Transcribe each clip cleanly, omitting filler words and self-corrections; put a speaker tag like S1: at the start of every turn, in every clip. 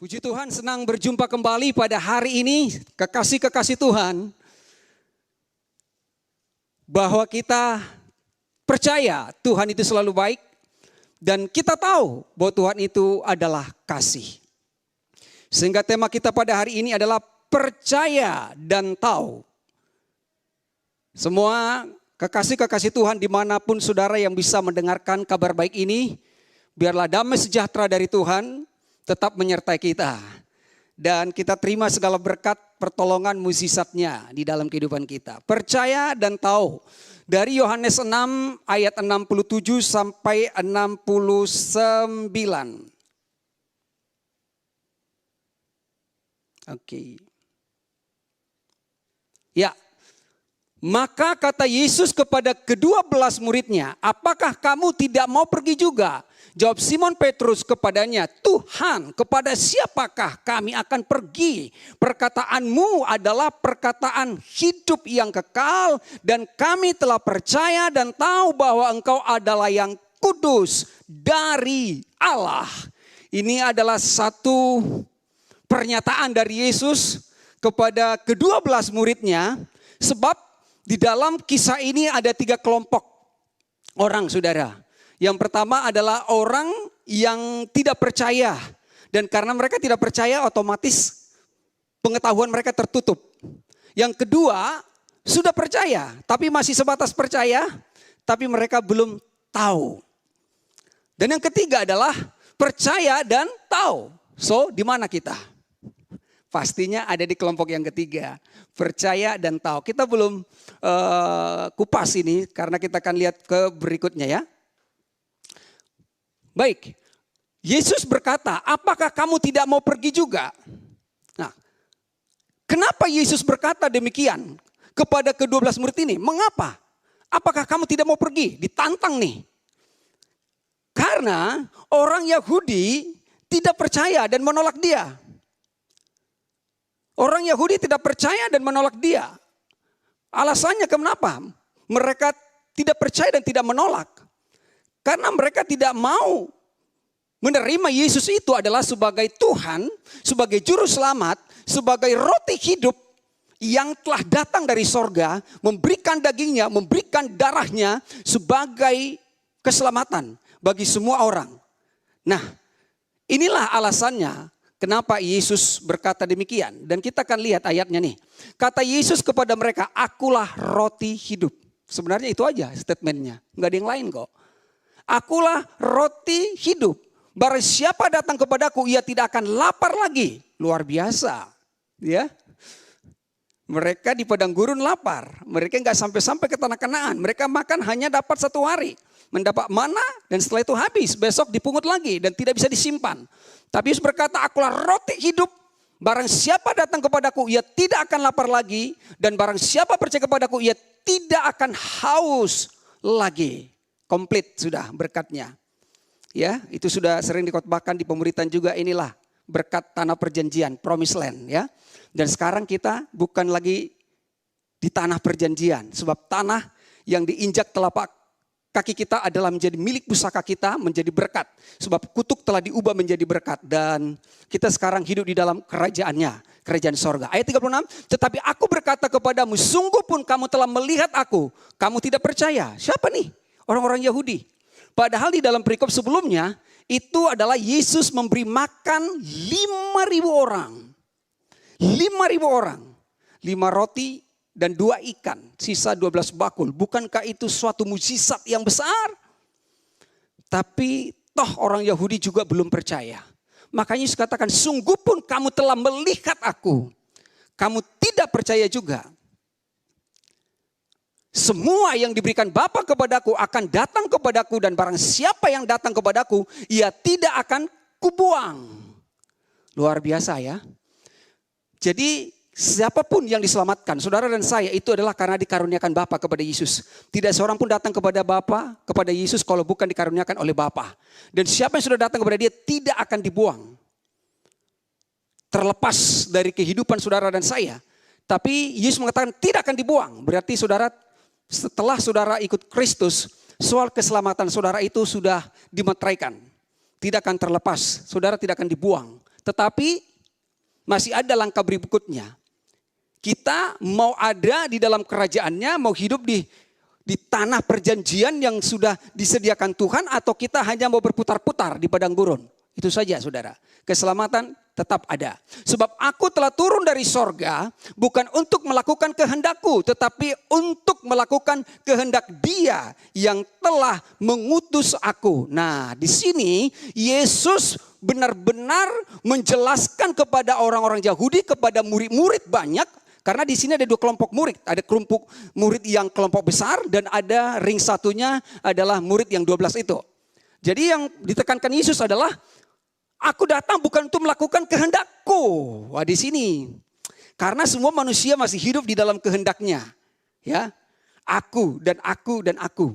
S1: Puji Tuhan, senang berjumpa kembali pada hari ini, kekasih-kekasih Tuhan, bahwa kita percaya Tuhan itu selalu baik dan kita tahu bahwa Tuhan itu adalah kasih. Sehingga tema kita pada hari ini adalah percaya dan tahu. Semua kekasih-kekasih Tuhan dimanapun saudara yang bisa mendengarkan kabar baik ini, biarlah damai sejahtera dari Tuhan tetap menyertai kita. Dan kita terima segala berkat pertolongan mukjizatnya di dalam kehidupan kita. Percaya dan tahu. Dari Yohanes 6 ayat 67 sampai 69. Oke. Ya. Maka kata Yesus kepada ke-12 muridnya, apakah kamu tidak mau pergi juga? Jawab Simon Petrus kepadanya, Tuhan, kepada siapakah kami akan pergi? Perkataanmu adalah perkataan hidup yang kekal dan kami telah percaya dan tahu bahwa engkau adalah yang kudus dari Allah. Ini adalah satu pernyataan dari Yesus kepada ke-12 muridnya, sebab di dalam kisah ini ada 3 kelompok orang, saudara. Yang pertama adalah orang yang tidak percaya. Dan karena mereka tidak percaya, otomatis pengetahuan mereka tertutup. Yang kedua, sudah percaya, tapi masih sebatas percaya, tapi mereka belum tahu. Dan yang ketiga adalah percaya dan tahu. So, di mana kita? Pastinya ada di kelompok yang ketiga. Percaya dan tahu. Kita belum kupas ini karena kita akan lihat ke berikutnya ya. Baik, Yesus berkata, apakah kamu tidak mau pergi juga? Nah, kenapa Yesus berkata demikian kepada ke-12 murid ini? Mengapa? Apakah kamu tidak mau pergi? Ditantang nih. Karena orang Yahudi tidak percaya dan menolak dia. Orang Yahudi tidak percaya dan menolak dia. Alasannya kenapa? Mereka tidak percaya dan tidak menolak. Karena mereka tidak mau menerima Yesus itu adalah sebagai Tuhan, sebagai juru selamat, sebagai roti hidup yang telah datang dari sorga, memberikan dagingnya, memberikan darahnya sebagai keselamatan bagi semua orang. Nah, inilah alasannya kenapa Yesus berkata demikian. Dan kita akan lihat ayatnya nih. Kata Yesus kepada mereka, akulah roti hidup. Sebenarnya itu aja statementnya. Enggak ada yang lain kok. Akulah roti hidup. Barang siapa datang kepadaku, ia tidak akan lapar lagi. Luar biasa. Ya. Mereka di padang gurun lapar. Mereka enggak sampai-sampai ke tanah Kanaan. Mereka makan hanya dapat 1 hari. Mendapat mana dan setelah itu habis. Besok dipungut lagi dan tidak bisa disimpan. Tapi Yesus berkata, akulah roti hidup. Barang siapa datang kepadaku, ia tidak akan lapar lagi. Dan barang siapa percaya kepadaku, ia tidak akan haus lagi. Komplit sudah berkatnya. Ya, itu sudah sering dikhotbahkan di pemberitaan juga. Inilah berkat tanah perjanjian, promised land ya. Dan sekarang kita bukan lagi di tanah perjanjian. Sebab tanah yang diinjak telapak kaki kita adalah menjadi milik pusaka kita, menjadi berkat. Sebab kutuk telah diubah menjadi berkat. Dan kita sekarang hidup di dalam kerajaannya, kerajaan sorga. Ayat 36, tetapi aku berkata kepadamu, sungguh pun kamu telah melihat aku, kamu tidak percaya. Siapa nih? Orang-orang Yahudi. Padahal di dalam perikop sebelumnya, itu adalah Yesus memberi makan 5.000 orang. 5.000 orang. 5 roti dan 2 ikan, sisa 12 bakul. Bukankah itu suatu mukjizat yang besar? Tapi toh orang Yahudi juga belum percaya. Makanya Yesus katakan, sungguh pun kamu telah melihat aku, kamu tidak percaya juga. Semua yang diberikan Bapa kepadaku akan datang kepadaku, dan barang siapa yang datang kepadaku, ia tidak akan kubuang. Luar biasa ya. Jadi siapapun yang diselamatkan, saudara dan saya, itu adalah karena dikaruniakan Bapa kepada Yesus. Tidak seorang pun datang kepada Bapa, kepada Yesus kalau bukan dikaruniakan oleh Bapa. Dan siapa yang sudah datang kepada dia tidak akan dibuang. Terlepas dari kehidupan saudara dan saya. Tapi Yesus mengatakan tidak akan dibuang. Berarti saudara, setelah saudara ikut Kristus, soal keselamatan saudara itu sudah dimeteraikan. Tidak akan terlepas, saudara tidak akan dibuang. Tetapi masih ada langkah berikutnya. Kita mau ada di dalam kerajaannya, mau hidup di tanah perjanjian yang sudah disediakan Tuhan, atau kita hanya mau berputar-putar di padang gurun. Itu saja saudara. Keselamatan tetap ada. Sebab aku telah turun dari sorga bukan untuk melakukan kehendakku, tetapi untuk melakukan kehendak Dia yang telah mengutus aku. Nah, di sini Yesus benar-benar menjelaskan kepada orang-orang Yahudi, kepada murid-murid banyak. Karena di sini ada dua kelompok murid. Ada kelompok murid yang kelompok besar dan ada ring satunya adalah murid yang 12 itu. Jadi yang ditekankan Yesus adalah, aku datang bukan untuk melakukan kehendakku. Wah, di sini. Karena semua manusia masih hidup di dalam kehendaknya. Ya, aku dan aku dan aku.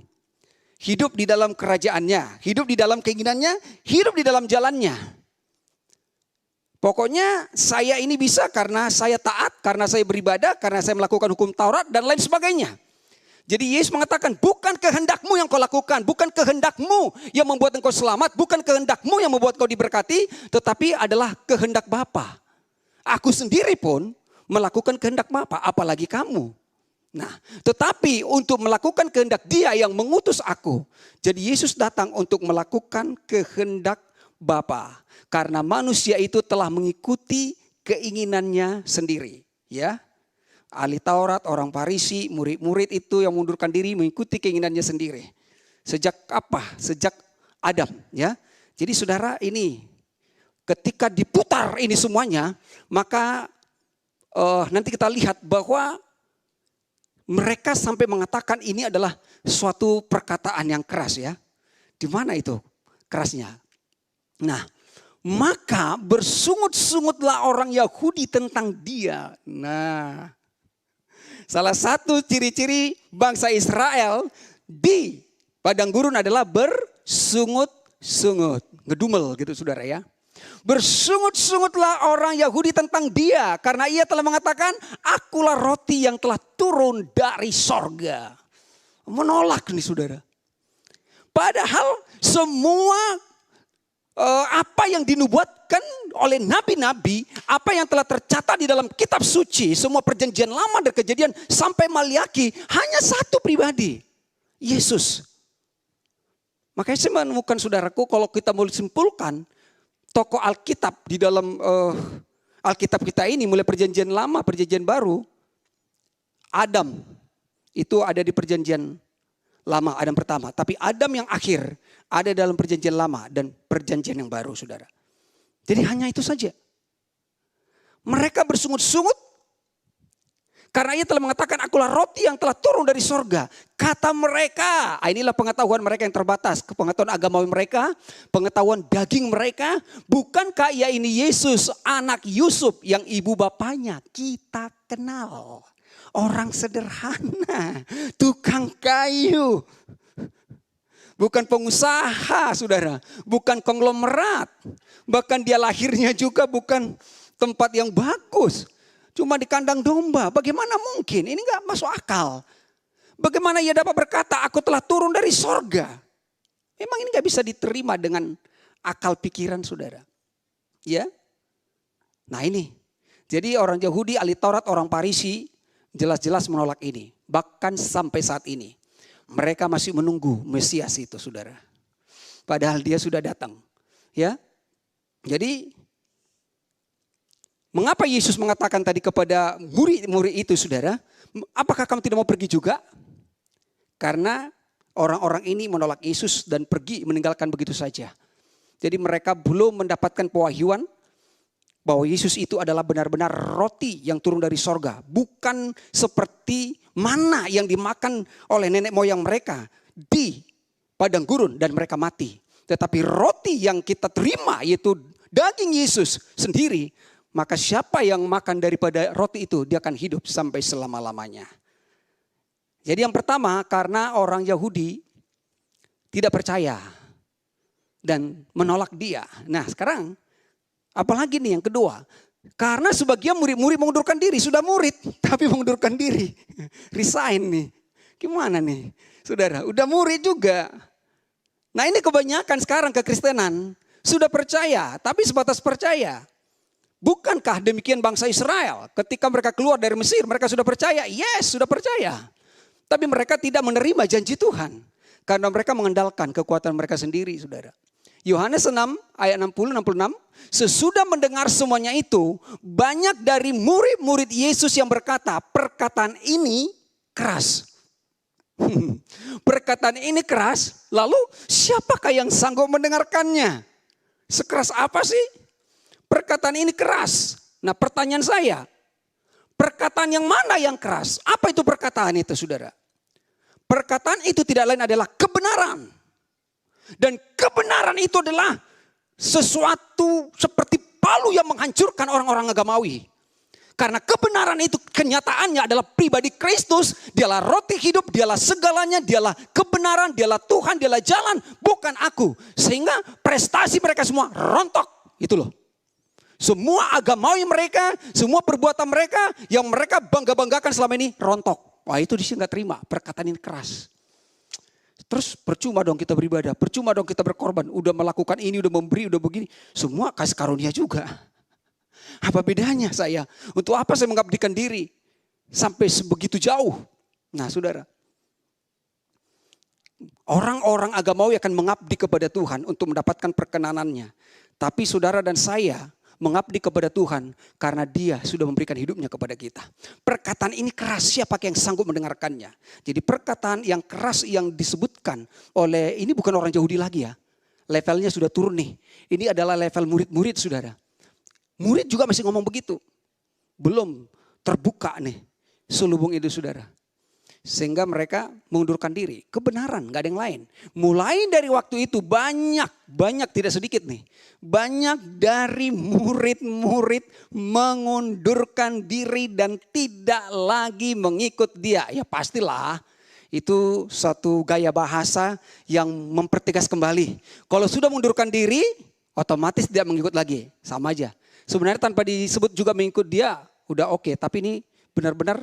S1: Hidup di dalam kerajaannya, hidup di dalam keinginannya, hidup di dalam jalannya. Pokoknya saya ini bisa karena saya taat, karena saya beribadah, karena saya melakukan hukum Taurat dan lain sebagainya. Jadi Yesus mengatakan, bukan kehendakmu yang kau lakukan, bukan kehendakmu yang membuat engkau selamat, bukan kehendakmu yang membuat kau diberkati, tetapi adalah kehendak Bapa. Aku sendiri pun melakukan kehendak Bapa, apalagi kamu. Nah, tetapi untuk melakukan kehendak Dia yang mengutus aku. Jadi Yesus datang untuk melakukan kehendak Bapa. Karena manusia itu telah mengikuti keinginannya sendiri. Ya, ahli Taurat, orang Farisi, murid-murid itu yang mengundurkan diri mengikuti keinginannya sendiri. Sejak apa? Sejak Adam. Ya, jadi saudara, ini ketika diputar ini semuanya, maka nanti kita lihat bahwa mereka sampai mengatakan ini adalah suatu perkataan yang keras ya. Di mana itu kerasnya? Nah, maka bersungut-sungutlah orang Yahudi tentang Dia. Nah, salah satu ciri-ciri bangsa Israel di padang gurun adalah bersungut-sungut. Ngedumel gitu saudara ya. Bersungut-sungutlah orang Yahudi tentang Dia. Karena Ia telah mengatakan, akulah roti yang telah turun dari sorga. Menolak nih saudara. Padahal semua apa yang dinubuatkan oleh nabi-nabi, apa yang telah tercatat di dalam kitab suci, semua perjanjian lama dan kejadian sampai Maliaki, hanya satu pribadi, Yesus. Makanya saya menemukan saudaraku, kalau kita mau simpulkan tokoh Alkitab di dalam Alkitab kita ini, mulai perjanjian lama, perjanjian baru, Adam itu ada di perjanjian lama, Adam pertama. Tapi Adam yang akhir ada dalam perjanjian lama dan perjanjian yang baru, saudara. Jadi hanya itu saja. Mereka bersungut-sungut karena Ia telah mengatakan, akulah roti yang telah turun dari sorga. Kata mereka, inilah pengetahuan mereka yang terbatas. Pengetahuan agama mereka, pengetahuan daging mereka. Bukankah Ia ini Yesus, anak Yusuf yang ibu bapaknya kita kenal. Orang sederhana, tukang kayu. Bukan pengusaha saudara, bukan konglomerat. Bahkan dia lahirnya juga bukan tempat yang bagus. Cuma di kandang domba, bagaimana mungkin? Ini gak masuk akal. Bagaimana Ia dapat berkata, aku telah turun dari sorga. Memang ini gak bisa diterima dengan akal pikiran saudara. Ya. Nah ini, jadi orang Yahudi, ahli Taurat, orang Farisi jelas-jelas menolak ini. Bahkan sampai saat ini. Mereka masih menunggu Mesias itu saudara. Padahal Dia sudah datang. Ya. Jadi mengapa Yesus mengatakan tadi kepada murid-murid itu saudara, apakah kamu tidak mau pergi juga? Karena orang-orang ini menolak Yesus dan pergi meninggalkan begitu saja. Jadi mereka belum mendapatkan pewahyuan bahwa Yesus itu adalah benar-benar roti yang turun dari sorga. Bukan seperti mana yang dimakan oleh nenek moyang mereka di padang gurun dan mereka mati. Tetapi roti yang kita terima yaitu daging Yesus sendiri. Maka siapa yang makan daripada roti itu dia akan hidup sampai selama-lamanya. Jadi yang pertama karena orang Yahudi tidak percaya dan menolak Dia. Nah sekarang apalagi nih yang kedua. Karena sebagian murid-murid mengundurkan diri. Sudah murid tapi mengundurkan diri. Resign nih. Gimana nih saudara? Udah murid juga. Nah ini kebanyakan sekarang kekristenan. Sudah percaya tapi sebatas percaya. Bukankah demikian bangsa Israel ketika mereka keluar dari Mesir, mereka sudah percaya? Yes, sudah percaya. Tapi mereka tidak menerima janji Tuhan. Karena mereka mengandalkan kekuatan mereka sendiri, saudara. Yohanes 6 ayat 60-66. Sesudah mendengar semuanya itu, banyak dari murid-murid Yesus yang berkata, perkataan ini keras. Perkataan ini keras, lalu siapakah yang sanggup mendengarkannya? Sekeras apa sih? Perkataan ini keras. Nah, pertanyaan saya, perkataan yang mana yang keras? Apa itu perkataan itu, saudara? Perkataan itu tidak lain adalah kebenaran. Dan kebenaran itu adalah sesuatu seperti palu yang menghancurkan orang-orang agamawi. Karena kebenaran itu kenyataannya adalah pribadi Kristus. Dialah roti hidup, dialah segalanya, dialah kebenaran, dialah Tuhan, dialah jalan. Bukan aku. Sehingga prestasi mereka semua rontok. Itu loh. Semua agamawi mereka, semua perbuatan mereka yang mereka bangga-banggakan selama ini rontok. Wah, itu di sini nggak terima, perkataan ini keras. Terus percuma dong kita beribadah, percuma dong kita berkorban. Udah melakukan ini, udah memberi, udah begini. Semua kasih karunia juga. Apa bedanya saya? Untuk apa saya mengabdikan diri sampai sebegitu jauh? Nah, saudara. Orang-orang agamawi akan mengabdi kepada Tuhan untuk mendapatkan perkenanannya. Tapi saudara dan saya mengabdi kepada Tuhan karena Dia sudah memberikan hidupnya kepada kita. Perkataan ini keras, siapa yang sanggup mendengarkannya? Jadi perkataan yang keras yang disebutkan oleh, ini bukan orang Yahudi lagi ya. Levelnya sudah turun nih. Ini adalah level murid-murid, saudara. Murid juga masih ngomong begitu. Belum terbuka nih selubung itu, saudara. Sehingga mereka mengundurkan diri. Kebenaran, gak ada yang lain. Mulai dari waktu itu banyak tidak sedikit nih. Banyak dari murid-murid mengundurkan diri dan tidak lagi mengikut dia. Ya pastilah itu satu gaya bahasa yang mempertegas kembali. Kalau sudah mengundurkan diri otomatis tidak mengikut lagi. Sama aja. Sebenarnya tanpa disebut juga mengikut dia udah oke. Tapi ini benar-benar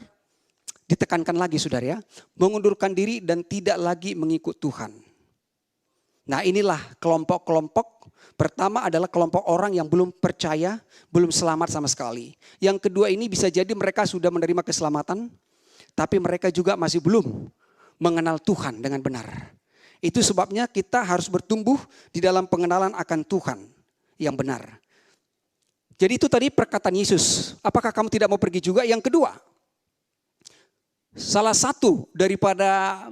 S1: ditekankan lagi, saudara ya. Mengundurkan diri dan tidak lagi mengikut Tuhan. Nah, inilah kelompok-kelompok. Pertama adalah kelompok orang yang belum percaya, belum selamat sama sekali. Yang kedua ini bisa jadi mereka sudah menerima keselamatan, tapi mereka juga masih belum mengenal Tuhan dengan benar. Itu sebabnya kita harus bertumbuh di dalam pengenalan akan Tuhan yang benar. Jadi itu tadi perkataan Yesus. Apakah kamu tidak mau pergi juga? Yang kedua, salah satu daripada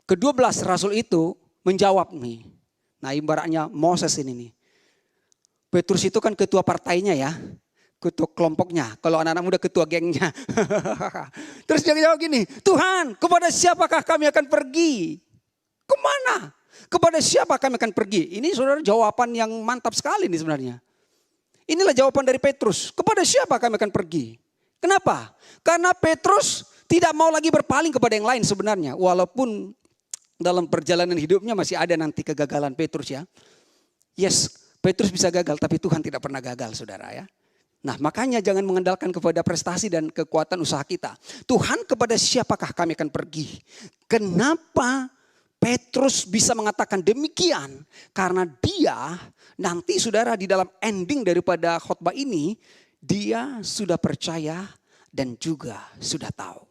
S1: ke-12 rasul itu menjawab nih. Nah, ibaratnya Moses ini nih. Petrus itu kan ketua partainya ya. Ketua kelompoknya. Kalau anak-anak muda ketua gengnya. Terus dia jawab gini. Tuhan, kepada siapakah kami akan pergi? Kemana? Kepada siapa kami akan pergi? Ini saudara jawaban yang mantap sekali nih sebenarnya. Inilah jawaban dari Petrus. Kepada siapa kami akan pergi? Kenapa? Karena Petrus tidak mau lagi berpaling kepada yang lain sebenarnya. Walaupun dalam perjalanan hidupnya masih ada nanti kegagalan Petrus ya. Yes, Petrus bisa gagal tapi Tuhan tidak pernah gagal, saudara ya. Nah, makanya jangan mengandalkan kepada prestasi dan kekuatan usaha kita. Tuhan, kepada siapakah kami akan pergi? Kenapa Petrus bisa mengatakan demikian? Karena dia nanti, saudara, di dalam ending daripada khotbah ini, dia sudah percaya dan juga sudah tahu.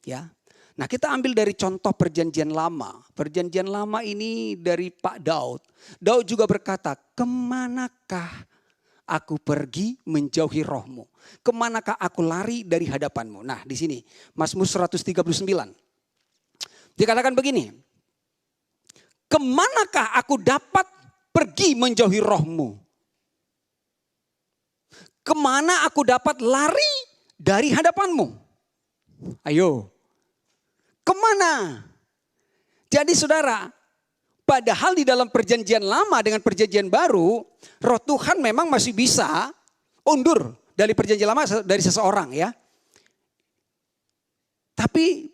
S1: Ya. Nah, kita ambil dari contoh perjanjian lama. Perjanjian lama ini dari Pak Daud. Daud juga berkata, kemanakah aku pergi menjauhi rohmu? Kemanakah aku lari dari hadapanmu? Nah, di sini Mazmur 139. Dikatakan begini, kemanakah aku dapat pergi menjauhi rohmu? Kemana aku dapat lari dari hadapanmu? Ayo. Kemana? Jadi saudara, padahal di dalam perjanjian lama dengan perjanjian baru, roh Tuhan memang masih bisa undur dari perjanjian lama dari seseorang ya. Tapi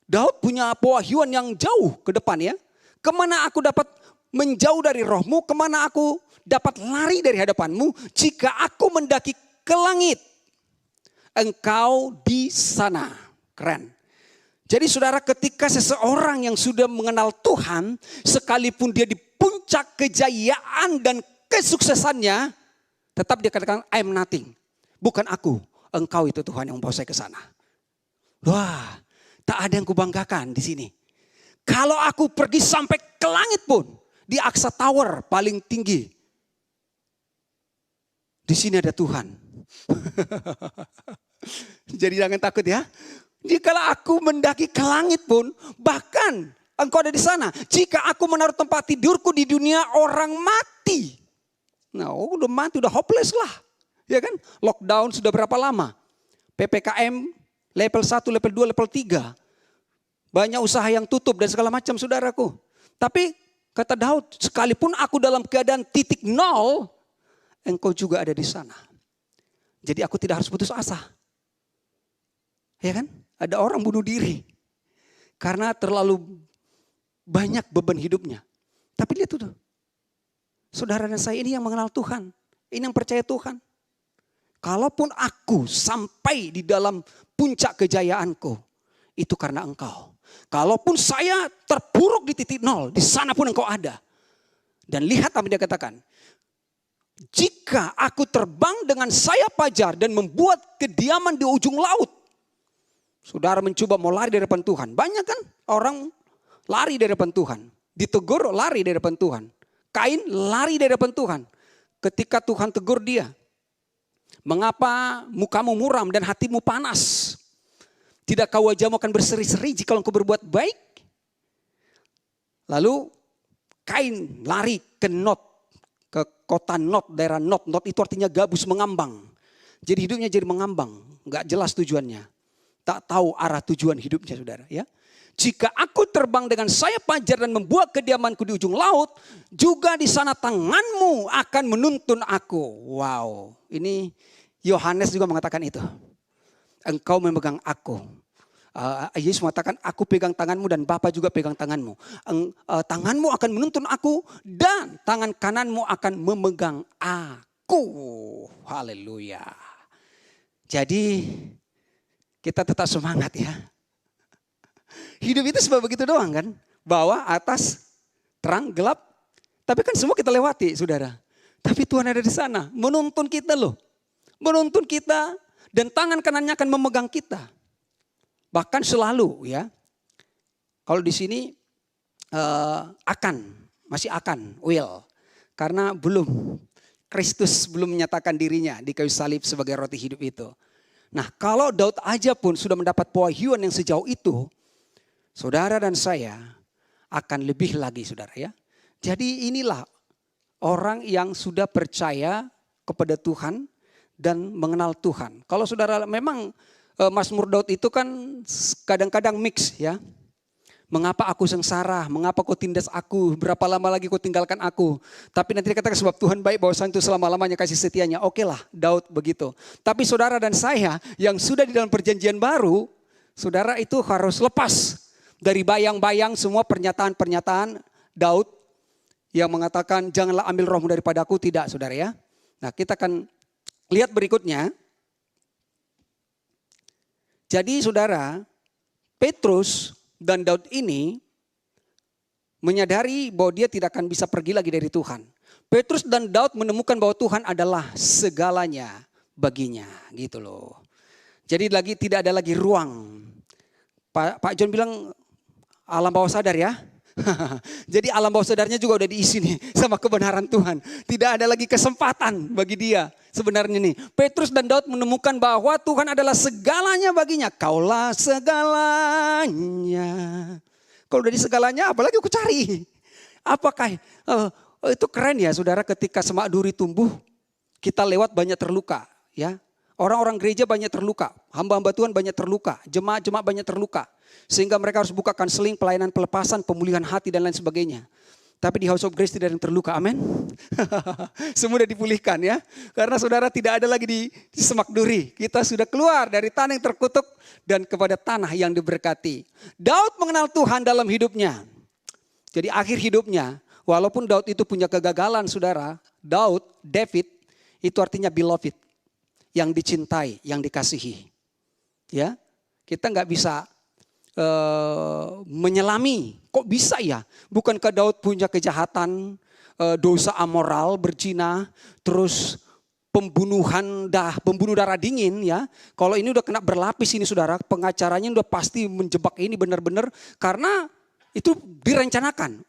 S1: Daud punya pewahyuan yang jauh ke depan ya. Kemana aku dapat menjauh dari rohmu, kemana aku dapat lari dari hadapanmu, jika aku mendaki ke langit, engkau di sana. Keren. Jadi saudara, ketika seseorang yang sudah mengenal Tuhan, sekalipun dia di puncak kejayaan dan kesuksesannya, Tetap dia katakan, I am nothing. Bukan aku, engkau itu Tuhan yang membawa saya ke sana. Wah, tak ada yang kubanggakan di sini. Kalau aku pergi sampai ke langit pun, di Aqsa Tower paling tinggi, di sini ada Tuhan. Jadi jangan takut ya. Jikalau aku mendaki ke langit pun, bahkan engkau ada di sana. Jika aku menaruh tempat tidurku di dunia orang mati. Nah, udah mati, udah hopeless lah. Ya kan? Lockdown sudah berapa lama? PPKM level 1, level 2, level 3. Banyak usaha yang tutup dan segala macam saudaraku. Tapi kata Daud, sekalipun aku dalam keadaan titik nol, engkau juga ada di sana. Jadi aku tidak harus putus asa. Ya kan? Ada orang bunuh diri. Karena terlalu banyak beban hidupnya. Tapi lihat tuh. Saudara dan saya ini yang mengenal Tuhan. Ini yang percaya Tuhan. Kalaupun aku sampai di dalam puncak kejayaanku, itu karena engkau. Kalaupun saya terpuruk di titik nol, di sana pun engkau ada. Dan lihat apa dia katakan. Jika aku terbang dengan sayap fajar dan membuat kediaman di ujung laut. Saudara mencoba mau lari dari depan Tuhan. Banyak kan orang lari dari depan Tuhan. Ditegur lari dari depan Tuhan. Kain lari dari depan Tuhan. Ketika Tuhan tegur dia. Mengapa mukamu muram dan hatimu panas? Tidakkah wajahmu akan berseri-seri jika engkau berbuat baik? Lalu Kain lari ke Nod. Ke kota Nod, daerah Nod. Nod itu artinya gabus, mengambang. Jadi hidupnya jadi mengambang. Gak jelas tujuannya. Tak tahu arah tujuan hidupnya saudara ya. Jika aku terbang dengan sayap fajar dan membuat kediamanku di ujung laut. Juga di sana tanganmu akan menuntun aku. Wow, ini Yohanes juga mengatakan itu. Engkau memegang aku. Yesus mengatakan aku pegang tanganmu dan Bapa juga pegang tanganmu. Tanganmu akan menuntun aku dan tangan kananmu akan memegang aku. Haleluya. Jadi kita tetap semangat ya. Hidup itu sebab begitu doang kan. Bawah, atas, terang, gelap. Tapi kan semua kita lewati saudara. Tapi Tuhan ada di sana. Menuntun kita loh. Menuntun kita. Dan tangan kanannya akan memegang kita. Bahkan selalu ya. Kalau di sini masih akan, will. Karena Kristus belum menyatakan dirinya di kayu salib sebagai roti hidup itu. Nah kalau Daud aja pun sudah mendapat pewahyuan yang sejauh itu. Saudara dan saya akan lebih lagi saudara ya. Jadi inilah orang yang sudah percaya kepada Tuhan dan mengenal Tuhan. Kalau saudara memang Mazmur Daud itu kan kadang-kadang mix ya. Mengapa aku sengsara, mengapa kau tindas aku, berapa lama lagi kau tinggalkan aku. Tapi nanti dikatakan sebab Tuhan baik bahwa itu selama-lamanya kasih setianya. Oke lah Daud begitu. Tapi saudara dan saya yang sudah di dalam perjanjian baru, saudara itu harus lepas dari bayang-bayang semua pernyataan-pernyataan Daud yang mengatakan janganlah ambil rohmu daripada aku. Tidak saudara ya. Nah kita akan lihat berikutnya. Jadi saudara, Petrus dan Daud ini menyadari bahwa dia tidak akan bisa pergi lagi dari Tuhan. Petrus dan Daud menemukan bahwa Tuhan adalah segalanya baginya, gitu loh. Jadi tidak ada lagi ruang. Pak John bilang alam bawah sadar ya. Jadi alam bawah sadarnya juga udah diisi nih sama kebenaran Tuhan. Tidak ada lagi kesempatan bagi dia sebenarnya nih. Petrus dan Daud menemukan bahwa Tuhan adalah segalanya baginya. Kaulah segalanya. Kalau udah di segalanya apalagi aku cari. Apakah itu keren ya saudara ketika semak duri tumbuh. Kita lewat banyak terluka ya. Orang-orang gereja banyak terluka. Hamba-hamba Tuhan banyak terluka. Jemaat-jemaat banyak terluka. Sehingga mereka harus buka konseling, pelayanan pelepasan, pemulihan hati dan lain sebagainya. Tapi di House of Grace tidak ada yang terluka, amin. Semua sudah dipulihkan ya. Karena saudara tidak ada lagi di semak duri. Kita sudah keluar dari tanah yang terkutuk dan kepada tanah yang diberkati. Daud mengenal Tuhan dalam hidupnya. Jadi akhir hidupnya, walaupun Daud itu punya kegagalan saudara. David itu artinya beloved. Yang dicintai, yang dikasihi. Ya, kita nggak bisa menyelami. Kok bisa ya? Bukankah Daud punya kejahatan, dosa amoral, berzina, terus pembunuh darah dingin ya. Kalau ini udah kena berlapis ini saudara, pengacaranya udah pasti menjebak ini benar-benar karena itu direncanakan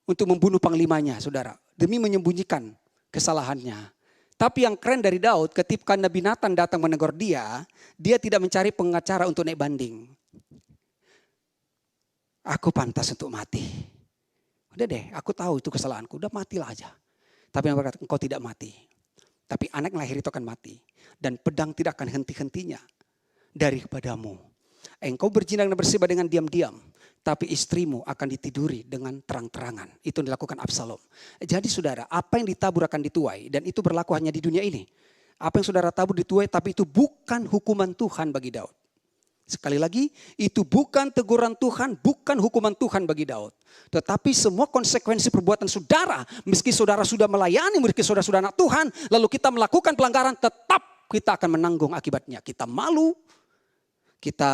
S1: untuk membunuh panglimanya saudara, demi menyembunyikan kesalahannya. Tapi yang keren dari Daud, ketika Nabi Nathan datang menegur dia tidak mencari pengacara untuk naik banding. Aku pantas untuk mati. Udah deh, aku tahu itu kesalahanku, udah matilah aja. Tapi Nabi berkata, engkau tidak mati. Tapi anak yang lahir itu akan mati. Dan pedang tidak akan henti-hentinya daripadamu. Engkau berjinang dan bersibah dengan diam-diam. Tapi istrimu akan ditiduri dengan terang-terangan. Itu yang dilakukan Absalom. Jadi saudara, apa yang ditabur akan dituai. Dan itu berlaku hanya di dunia ini. Apa yang saudara tabur dituai, tapi itu bukan hukuman Tuhan bagi Daud. Sekali lagi, itu bukan teguran Tuhan, bukan hukuman Tuhan bagi Daud. Tetapi semua konsekuensi perbuatan saudara, meski saudara sudah melayani, meski saudara sudah anak Tuhan, lalu kita melakukan pelanggaran, tetap kita akan menanggung akibatnya. Kita malu, kita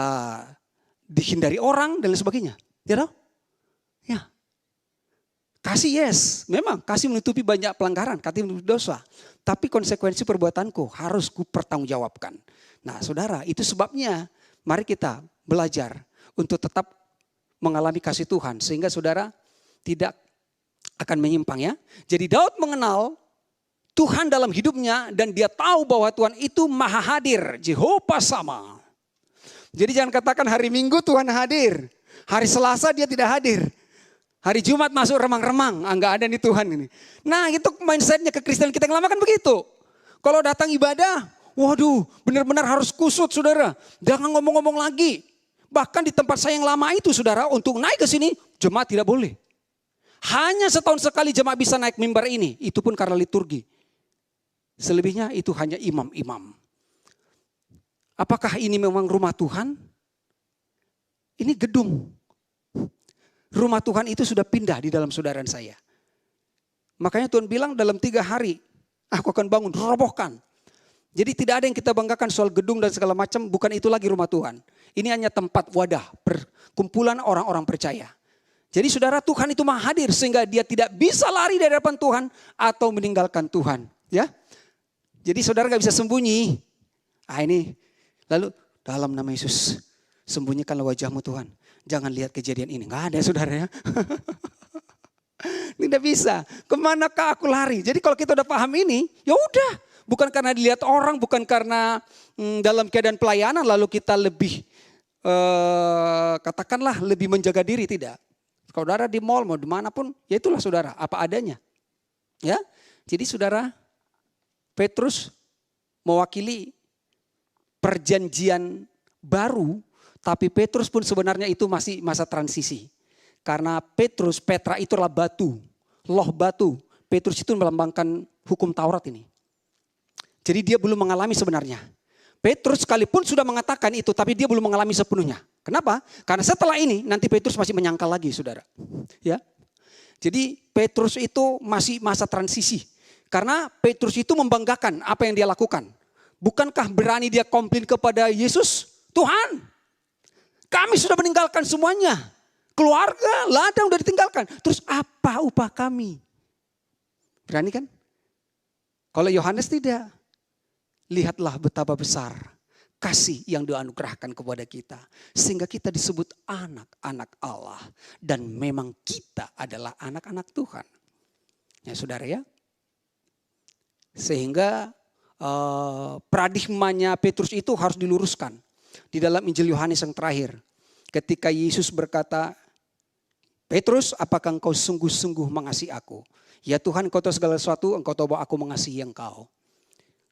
S1: dihindari orang dan lain sebagainya. Ya toh? Ya. Kasih yes, memang kasih menutupi banyak pelanggaran, kasih menutupi dosa. Tapi konsekuensi perbuatanku harus ku pertanggungjawabkan. Nah saudara, itu sebabnya mari kita belajar untuk tetap mengalami kasih Tuhan. Sehingga saudara tidak akan menyimpang ya. Jadi Daud mengenal Tuhan dalam hidupnya dan dia tahu bahwa Tuhan itu maha hadir. Jehovah sama. Jadi jangan katakan hari Minggu Tuhan hadir. Hari Selasa dia tidak hadir. Hari Jumat masuk remang-remang. Enggak ada nih Tuhan ini. Nah itu mindsetnya kekristenan kita yang lama kan begitu. Kalau datang ibadah, waduh benar-benar harus kusut saudara. Jangan ngomong-ngomong lagi. Bahkan di tempat saya yang lama itu saudara, untuk naik ke sini jemaat tidak boleh. Hanya setahun sekali jemaat bisa naik mimbar ini. Itu pun karena liturgi. Selebihnya itu hanya imam-imam. Apakah ini memang rumah Tuhan? Ini gedung. Rumah Tuhan itu sudah pindah di dalam saudara dan saya. Makanya Tuhan bilang dalam 3 hari aku akan bangun, robohkan. Jadi tidak ada yang kita banggakan soal gedung dan segala macam, bukan itu lagi rumah Tuhan. Ini hanya tempat wadah, perkumpulan orang-orang percaya. Jadi saudara, Tuhan itu maha hadir sehingga dia tidak bisa lari dari hadapan Tuhan atau meninggalkan Tuhan. Ya, jadi saudara gak bisa sembunyi. Ini, lalu dalam nama Yesus, sembunyikanlah wajahmu Tuhan. Jangan lihat kejadian ini, gak ada saudara ya. Tidak bisa, kemanakah aku lari? Jadi kalau kita udah paham ini, ya udah. Bukan karena dilihat orang, bukan karena dalam keadaan pelayanan lalu kita lebih katakanlah lebih menjaga diri, tidak. Saudara di mall mau dimanapun, ya itulah saudara apa adanya. Ya, jadi saudara Petrus mewakili perjanjian baru, tapi Petrus pun sebenarnya itu masih masa transisi. Karena Petra itu adalah batu, loh batu. Petrus itu melambangkan hukum Taurat ini. Jadi dia belum mengalami sebenarnya. Petrus sekalipun sudah mengatakan itu, tapi dia belum mengalami sepenuhnya. Kenapa? Karena setelah ini nanti Petrus masih menyangkal lagi saudara. Ya. Jadi Petrus itu masih masa transisi. Karena Petrus itu membanggakan apa yang dia lakukan. Bukankah berani dia komplain kepada Yesus? Tuhan, kami sudah meninggalkan semuanya. Keluarga, ladang udah ditinggalkan. Terus apa upah kami? Berani kan? Kalau Yohanes tidak. Lihatlah betapa besar kasih yang dianugerahkan kepada kita. Sehingga kita disebut anak-anak Allah. Dan memang kita adalah anak-anak Tuhan. Ya saudara ya. Sehingga paradigmanya Petrus itu harus diluruskan. Di dalam Injil Yohanes yang terakhir. Ketika Yesus berkata, Petrus, apakah engkau sungguh-sungguh mengasihi aku? Ya Tuhan, engkau tahu segala sesuatu, engkau tahu bahwa aku mengasihi engkau.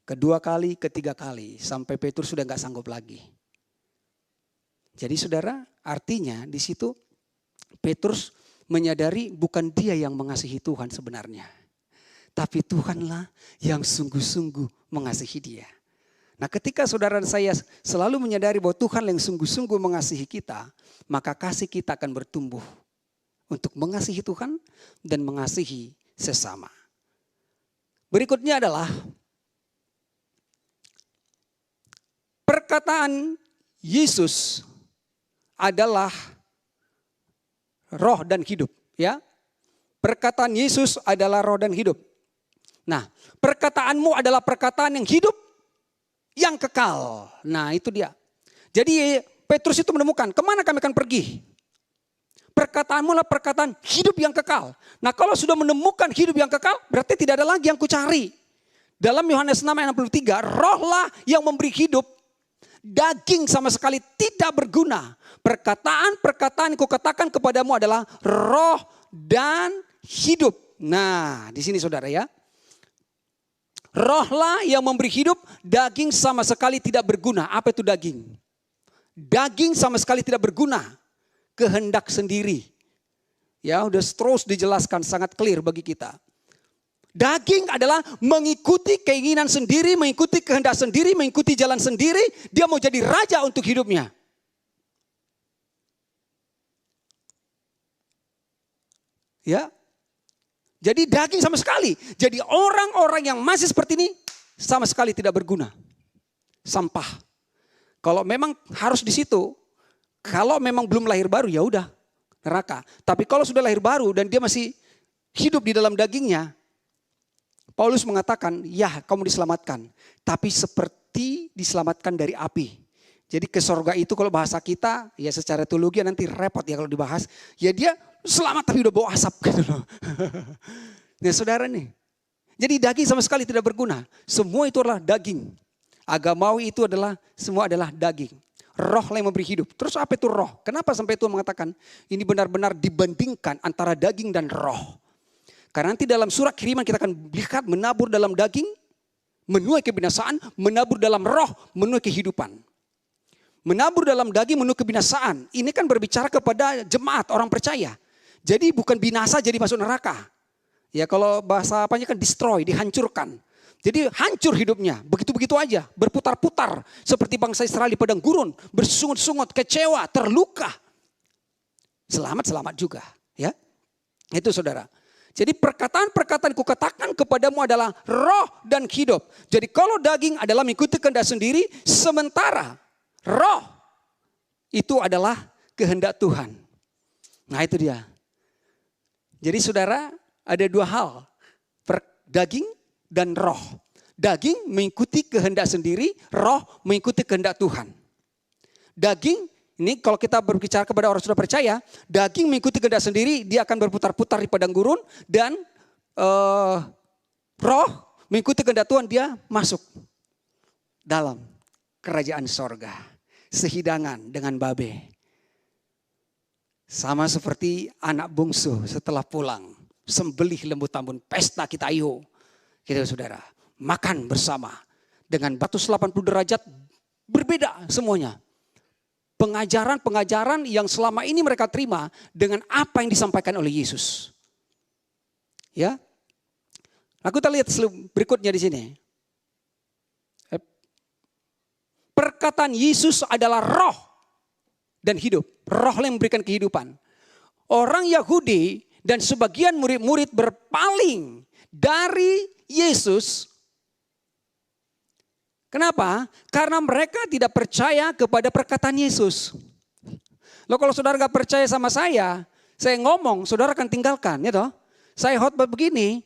S1: Kedua kali, ketiga kali, sampai Petrus sudah gak sanggup lagi. Jadi saudara, artinya di situ Petrus menyadari bukan dia yang mengasihi Tuhan sebenarnya. Tapi Tuhanlah yang sungguh-sungguh mengasihi dia. Nah ketika saudara dan saya selalu menyadari bahwa Tuhan yang sungguh-sungguh mengasihi kita, maka kasih kita akan bertumbuh untuk mengasihi Tuhan dan mengasihi sesama. Berikutnya adalah perkataan Yesus adalah roh dan hidup. Ya, perkataan Yesus adalah roh dan hidup. Nah, perkataanmu adalah perkataan yang hidup, yang kekal. Nah, itu dia. Jadi Petrus itu menemukan, kemana kami akan pergi? Perkataanmu adalah perkataan hidup yang kekal. Nah, kalau sudah menemukan hidup yang kekal, berarti tidak ada lagi yang kucari. Dalam Yohanes 6 ayat 63, rohlah yang memberi hidup, daging sama sekali tidak berguna. Perkataan-perkataan yang kukatakan kepadamu adalah roh dan hidup. Nah, di sini saudara ya. Rohlah yang memberi hidup, daging sama sekali tidak berguna. Apa itu daging? Daging sama sekali tidak berguna. Kehendak sendiri. Ya, udah terus dijelaskan sangat clear bagi kita. Daging adalah mengikuti keinginan sendiri, mengikuti kehendak sendiri, mengikuti jalan sendiri. Dia mau jadi raja untuk hidupnya. Ya, jadi daging sama sekali. Jadi orang-orang yang masih seperti ini sama sekali tidak berguna. Sampah. Kalau memang harus di situ, kalau memang belum lahir baru ya udah neraka. Tapi kalau sudah lahir baru dan dia masih hidup di dalam dagingnya, Paulus mengatakan, ya kamu diselamatkan. Tapi seperti diselamatkan dari api. Jadi ke sorga itu kalau bahasa kita, ya secara teologi nanti repot ya kalau dibahas. Ya dia selamat tapi udah bawa asap gitu loh. Nah saudara nih. Jadi daging sama sekali tidak berguna. Semua itu adalah daging. Agamawi itu adalah, semua adalah daging. Roh yang memberi hidup. Terus apa itu roh? Kenapa sampai Tuhan mengatakan ini benar-benar dibandingkan antara daging dan roh? Karena nanti dalam surat kiriman kita akan lihat menabur dalam daging, menuai kebinasaan, menabur dalam roh, menuai kehidupan. Menabur dalam daging, menuai kebinasaan. Ini kan berbicara kepada jemaat, orang percaya. Jadi bukan binasa jadi masuk neraka. Ya kalau bahasa apanya kan destroy, dihancurkan. Jadi hancur hidupnya, begitu-begitu aja, berputar-putar. Seperti bangsa Israel di padang gurun, bersungut-sungut, kecewa, terluka. Selamat juga. Ya, itu saudara. Jadi perkataan-perkataan kukatakan kepadamu adalah roh dan hidup. Jadi kalau daging adalah mengikuti kehendak sendiri, sementara roh itu adalah kehendak Tuhan. Nah itu dia. Jadi saudara ada dua hal, daging dan roh. Daging mengikuti kehendak sendiri, roh mengikuti kehendak Tuhan. Daging, ini kalau kita berbicara kepada orang sudah percaya, daging mengikuti kehendak sendiri, dia akan berputar-putar di padang gurun. Dan roh mengikuti kehendak Tuhan, dia masuk dalam kerajaan sorga. Sehidangan dengan babe. Sama seperti anak bungsu setelah pulang. Sembelih lembu tambun, pesta kita ayo. Gitu saudara, makan bersama. Dengan 180 derajat berbeda semuanya. Pengajaran-pengajaran yang selama ini mereka terima dengan apa yang disampaikan oleh Yesus. Ya. Nah, kita lihat berikutnya di sini. Perkataan Yesus adalah roh dan hidup. Roh yang memberikan kehidupan. Orang Yahudi dan sebagian murid-murid berpaling dari Yesus. Kenapa? Karena mereka tidak percaya kepada perkataan Yesus. Loh kalau saudara gak percaya sama saya ngomong, saudara akan tinggalkan. Ya toh? Saya khotbah begini,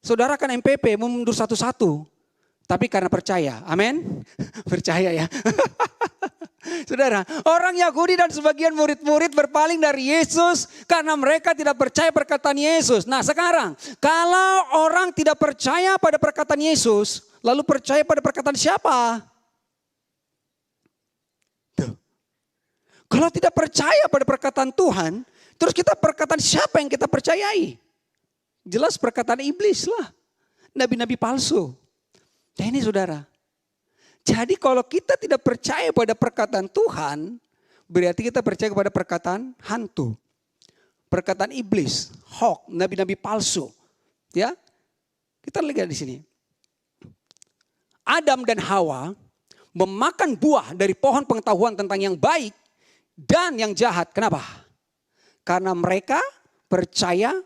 S1: saudara akan MPP, mundur satu-satu. Tapi karena percaya, amin? Percaya ya. Saudara, orang Yahudi dan sebagian murid-murid berpaling dari Yesus karena mereka tidak percaya perkataan Yesus. Nah sekarang, kalau orang tidak percaya pada perkataan Yesus, lalu percaya pada perkataan siapa? Tuh. Kalau tidak percaya pada perkataan Tuhan, terus kita perkataan siapa yang kita percayai? Jelas perkataan iblis lah. Nabi-nabi palsu. Nah ini saudara. Jadi kalau kita tidak percaya pada perkataan Tuhan, berarti kita percaya kepada perkataan hantu. Perkataan iblis, hoax, nabi-nabi palsu. Ya, kita lihat di sini. Adam dan Hawa memakan buah dari pohon pengetahuan tentang yang baik dan yang jahat. Kenapa? Karena mereka percaya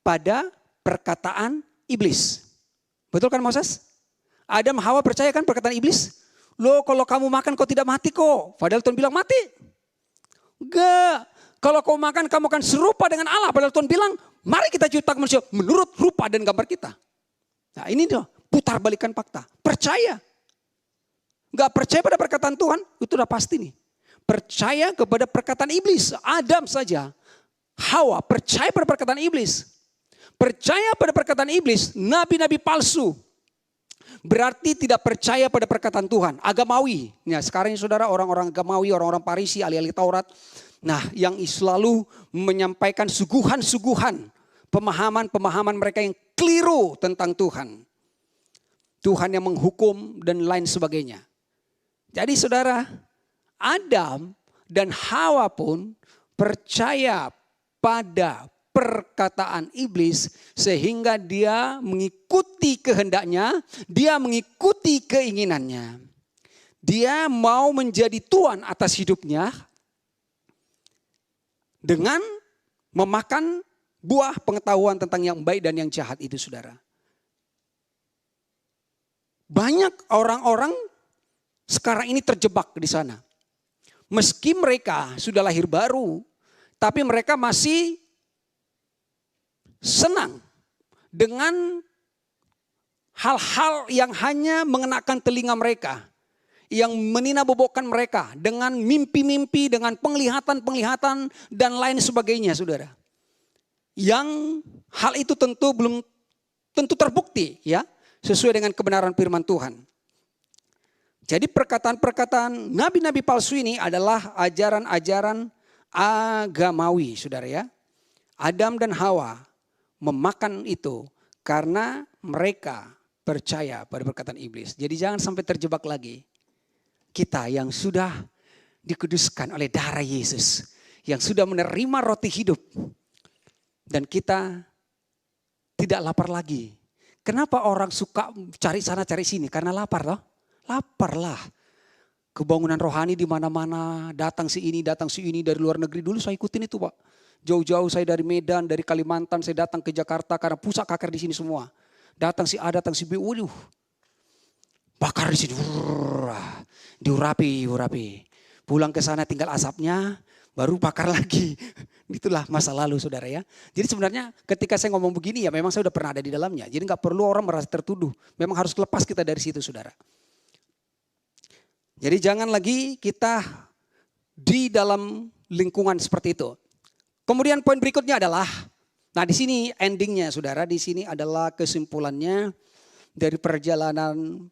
S1: pada perkataan iblis. Betul kan Moses? Adam Hawa percaya kan perkataan iblis? Loh kalau kamu makan kau tidak mati kok. Padahal Tuhan bilang mati. Enggak. Kalau kau makan kamu akan serupa dengan Allah. Padahal Tuhan bilang mari kita ciptakan manusia menurut rupa dan gambar kita. Nah ini tuh putar balikan fakta. Percaya. Gak percaya pada perkataan Tuhan, itu udah pasti nih. Percaya kepada perkataan iblis. Adam saja, Hawa percaya pada perkataan iblis. Percaya pada perkataan iblis, nabi-nabi palsu. Berarti tidak percaya pada perkataan Tuhan. Agamawi. Nah sekarang ini saudara, orang-orang agamawi, orang-orang Parisi, ahli-ahli Taurat. Nah yang selalu menyampaikan suguhan-suguhan. Pemahaman-pemahaman mereka yang keliru tentang Tuhan. Tuhan yang menghukum dan lain sebagainya. Jadi saudara, Adam dan Hawa pun percaya pada perkataan iblis sehingga dia mengikuti kehendaknya, dia mengikuti keinginannya. Dia mau menjadi tuan atas hidupnya dengan memakan buah pengetahuan tentang yang baik dan yang jahat itu saudara. Banyak orang-orang sekarang ini terjebak di sana. Meski mereka sudah lahir baru, tapi mereka masih senang dengan hal-hal yang hanya mengenakan telinga mereka. Yang meninabobokan mereka dengan mimpi-mimpi, dengan penglihatan-penglihatan dan lain sebagainya saudara. Yang hal itu belum tentu terbukti ya, sesuai dengan kebenaran firman Tuhan. Jadi perkataan-perkataan nabi-nabi palsu ini adalah ajaran-ajaran agamawi saudara ya. Adam dan Hawa memakan itu karena mereka percaya pada perkataan iblis. Jadi jangan sampai terjebak lagi. Kita yang sudah dikuduskan oleh darah Yesus. Yang sudah menerima roti hidup. Dan kita tidak lapar lagi. Kenapa orang suka cari sana cari sini? Karena lapar loh. Laparlah. Kebangunan rohani di mana-mana, datang si ini dari luar negeri. Dulu saya ikutin itu Pak. Jauh-jauh saya dari Medan, dari Kalimantan, saya datang ke Jakarta karena pusat kakar di sini semua. Datang si A, datang si B, waduh. Bakar di sini. Diurapi. Pulang ke sana tinggal asapnya, baru bakar lagi. Itulah masa lalu saudara ya. Jadi sebenarnya ketika saya ngomong begini ya memang saya udah pernah ada di dalamnya. Jadi gak perlu orang merasa tertuduh. Memang harus lepas kita dari situ saudara. Jadi jangan lagi kita di dalam lingkungan seperti itu. Kemudian poin berikutnya adalah, nah di sini endingnya saudara, di sini adalah kesimpulannya dari perjalanan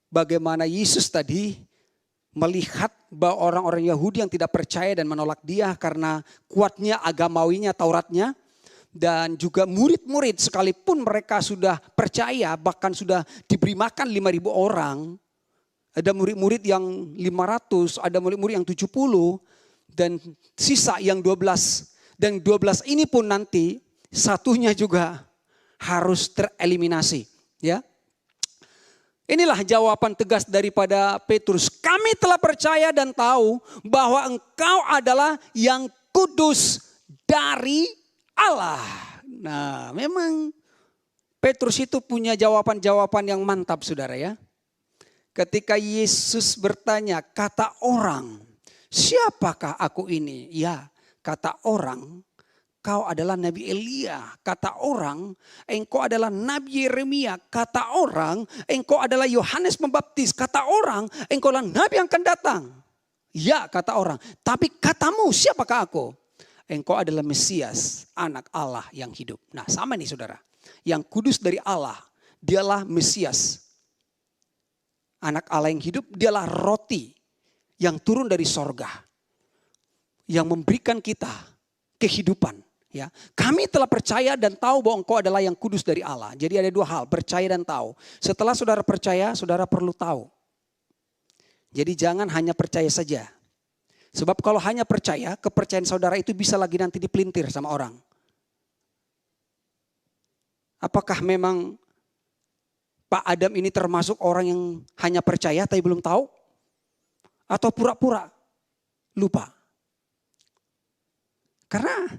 S1: bagaimana Yesus tadi melihat bahwa orang-orang Yahudi yang tidak percaya dan menolak dia karena kuatnya agamawinya, Tauratnya. Dan juga murid-murid sekalipun mereka sudah percaya, bahkan sudah diberi makan 5.000 orang. Ada murid-murid yang 500, ada murid-murid yang 70, dan sisa yang 12. Dan 12 ini pun nanti satunya juga harus tereliminasi. Ya. Inilah jawaban tegas daripada Petrus. Kami telah percaya dan tahu bahwa engkau adalah yang kudus dari Allah. Nah memang Petrus itu punya jawaban-jawaban yang mantap saudara ya. Ketika Yesus bertanya, kata orang, siapakah aku ini? Ya, kata orang, kau adalah Nabi Elia. Kata orang, engkau adalah Nabi Yeremia. Kata orang, engkau adalah Yohanes Pembaptis. Kata orang, engkau adalah Nabi yang akan datang. Ya, kata orang. Tapi katamu, siapakah aku? Engkau adalah Mesias, anak Allah yang hidup. Nah, sama nih saudara. Yang kudus dari Allah, dialah Mesias. Anak Allah yang hidup, dialah roti yang turun dari sorga. Yang memberikan kita kehidupan. Ya, kami telah percaya dan tahu bahwa engkau adalah yang kudus dari Allah. Jadi ada dua hal, percaya dan tahu. Setelah saudara percaya, saudara perlu tahu. Jadi jangan hanya percaya saja. Sebab kalau hanya percaya, kepercayaan saudara itu bisa lagi nanti dipelintir sama orang. Apakah memang Pak Adam ini termasuk orang yang hanya percaya tapi belum tahu? Atau pura-pura lupa? Karena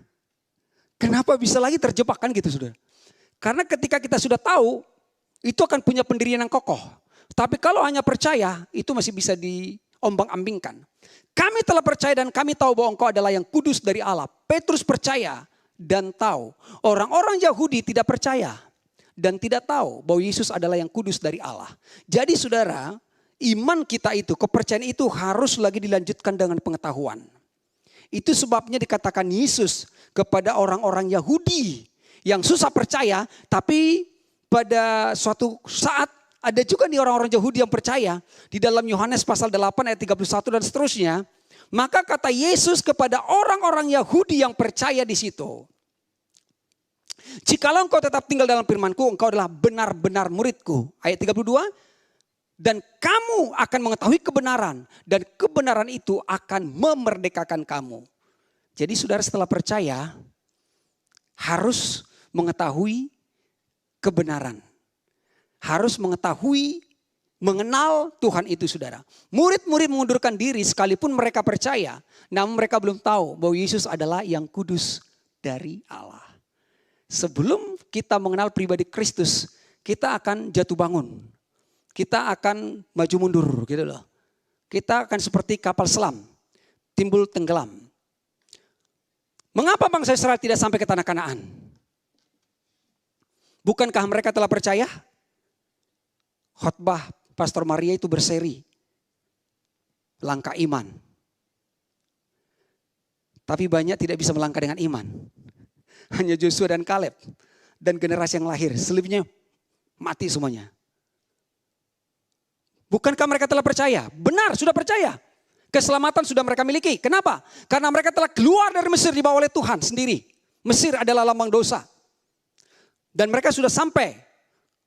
S1: kenapa bisa lagi terjebak kan gitu saudara? Karena ketika kita sudah tahu, itu akan punya pendirian yang kokoh. Tapi kalau hanya percaya, itu masih bisa diombang-ambingkan. Kami telah percaya dan kami tahu bahwa engkau adalah yang kudus dari Allah. Petrus percaya dan tahu. Orang-orang Yahudi tidak percaya. dan tidak tahu bahwa Yesus adalah yang kudus dari Allah. Jadi saudara, iman kita itu, kepercayaan itu harus lagi dilanjutkan dengan pengetahuan. Itu sebabnya dikatakan Yesus kepada orang-orang Yahudi yang susah percaya, tapi pada suatu saat ada juga nih orang-orang Yahudi yang percaya. Di dalam Yohanes pasal 8 ayat 31 dan seterusnya. Maka kata Yesus kepada orang-orang Yahudi yang percaya di situ. Jikalau engkau tetap tinggal dalam firman-Ku, engkau adalah benar-benar murid-Ku. Ayat 32. Dan kamu akan mengetahui kebenaran. Dan kebenaran itu akan memerdekakan kamu. Jadi saudara setelah percaya harus mengetahui kebenaran. Harus mengetahui, mengenal Tuhan itu saudara. Murid-murid mengundurkan diri sekalipun mereka percaya. Namun mereka belum tahu bahwa Yesus adalah yang kudus dari Allah. Sebelum kita mengenal pribadi Kristus, kita akan jatuh bangun. Kita akan maju mundur gitu loh. Kita akan seperti kapal selam, timbul tenggelam. Mengapa bangsa Israel tidak sampai ke tanah Kanaan? Bukankah mereka telah percaya? Khotbah Pastor Maria itu berseri. Langkah iman. Tapi banyak tidak bisa melangkah dengan iman. Hanya Joshua dan Kaleb. Dan generasi yang lahir. Selebihnya mati semuanya. Bukankah mereka telah percaya? Benar, sudah percaya. Keselamatan sudah mereka miliki. Kenapa? Karena mereka telah keluar dari Mesir dibawa oleh Tuhan sendiri. Mesir adalah lambang dosa. Dan mereka sudah sampai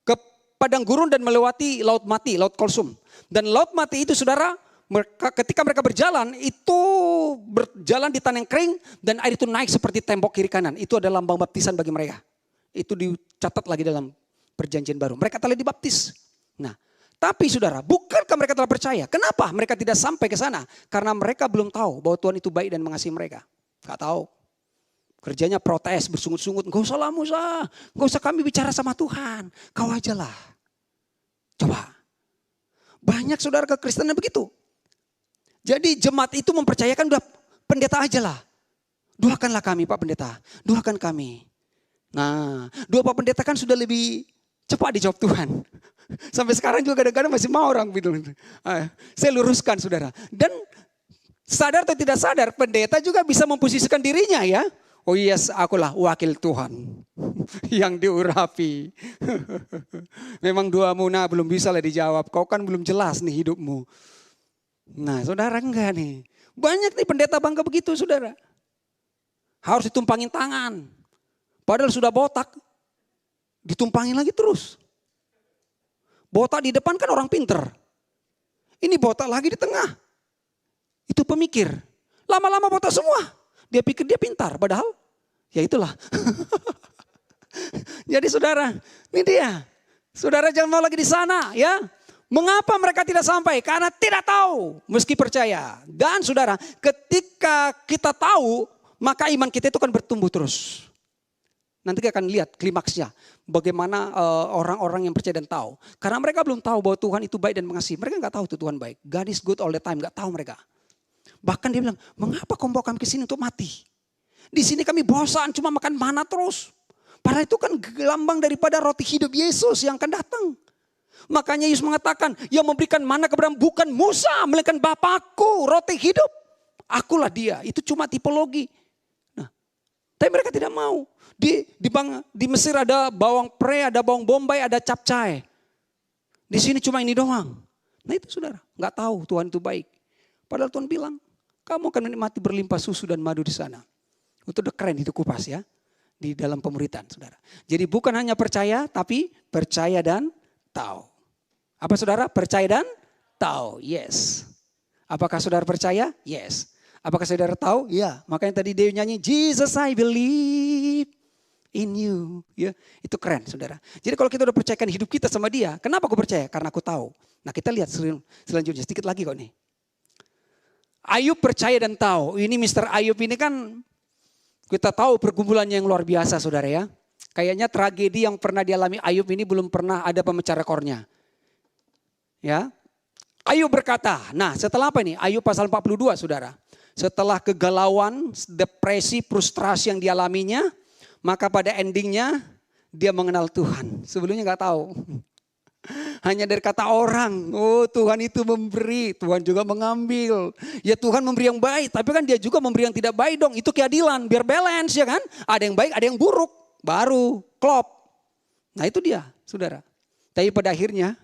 S1: ke padang gurun dan melewati laut mati, laut Kulsum. Dan laut mati itu saudara, ketika mereka berjalan, itu berjalan di tanah yang kering dan air itu naik seperti tembok kiri kanan. Itu adalah lambang baptisan bagi mereka. Itu dicatat lagi dalam perjanjian baru. Mereka telah dibaptis. Nah, tapi saudara, bukankah mereka telah percaya? Kenapa mereka tidak sampai ke sana? Karena mereka belum tahu bahwa Tuhan itu baik dan mengasihi mereka. Gak tahu. Kerjanya protes, bersungut-sungut. Gak usah lah Musa, gak usah kami bicara sama Tuhan. Kau aja lah. Coba. Banyak saudara kekristenan begitu. Jadi jemaat itu mempercayakan udah pendeta aja lah. Doakanlah kami Pak Pendeta. Doakan kami. Nah, doa Pak Pendeta kan sudah lebih cepat dijawab Tuhan. Sampai sekarang juga kadang-kadang masih mau orang gitu. Saya luruskan saudara. Dan sadar atau tidak sadar pendeta juga bisa memposisikan dirinya ya. Oh yes, akulah wakil Tuhan yang diurapi. Memang doamu belum bisa lah dijawab. Kau kan belum jelas nih hidupmu. Nah saudara enggak nih. Banyak nih pendeta bangga begitu saudara. Harus ditumpangin tangan. Padahal sudah botak. Ditumpangin lagi terus. Botak di depan kan orang pinter. Ini botak lagi di tengah. Itu pemikir. Lama-lama botak semua. Dia pikir dia pintar, padahal ya itulah. Jadi saudara, ini dia. Saudara jangan mau lagi di sana ya. Mengapa mereka tidak sampai? Karena tidak tahu meski percaya. Dan saudara, ketika kita tahu, maka iman kita itu akan bertumbuh terus. Nanti kita akan lihat klimaksnya. Bagaimana orang-orang yang percaya dan tahu. Karena mereka belum tahu bahwa Tuhan itu baik dan mengasihi. Mereka gak tahu itu Tuhan baik. God is good all the time, gak tahu mereka. Bahkan dia bilang, mengapa kau bawa kami ke sini untuk mati? Di sini kami bosan cuma makan mana terus. Padahal itu kan lambang daripada roti hidup Yesus yang akan datang. Makanya Yesus mengatakan, yang memberikan mana kepada bukan Musa, melainkan Bapakku, roti hidup. Akulah dia, itu cuma tipologi. Nah, tapi mereka tidak mau. Di Mesir ada bawang pre, ada bawang bombay, ada capcay. Di sini cuma ini doang. Nah itu saudara, gak tahu Tuhan itu baik. Padahal Tuhan bilang, kamu akan menikmati berlimpah susu dan madu di sana. Itu udah keren itu kupas ya. Di dalam pemuritan saudara. Jadi bukan hanya percaya, tapi percaya dan tahu. Apa saudara? Percaya dan tahu. Yes. Apakah saudara percaya? Yes. Apakah saudara tahu? Ya. Makanya tadi dia nyanyi, Jesus I believe in you. Ya, itu keren saudara. Jadi kalau kita udah percayakan hidup kita sama dia, kenapa aku percaya? Karena aku tahu. Nah kita lihat selanjutnya sedikit lagi kok nih. Ayub percaya dan tahu. Ini Mr. Ayub ini kan kita tahu pergumulannya yang luar biasa saudara ya. Kayaknya tragedi yang pernah dialami Ayub ini belum pernah ada pemecah rekornya. Ya. Ayub berkata, nah setelah apa ini? Ayub pasal 42 saudara. Setelah kegalauan, depresi, frustrasi yang dialaminya. Maka pada endingnya dia mengenal Tuhan. Sebelumnya nggak tahu. Hanya dari kata orang, oh Tuhan itu memberi, Tuhan juga mengambil. Ya Tuhan memberi yang baik, tapi kan dia juga memberi yang tidak baik dong. Itu keadilan, biar balance ya kan. Ada yang baik, ada yang buruk, baru klop. Nah itu dia saudara. Tapi pada akhirnya,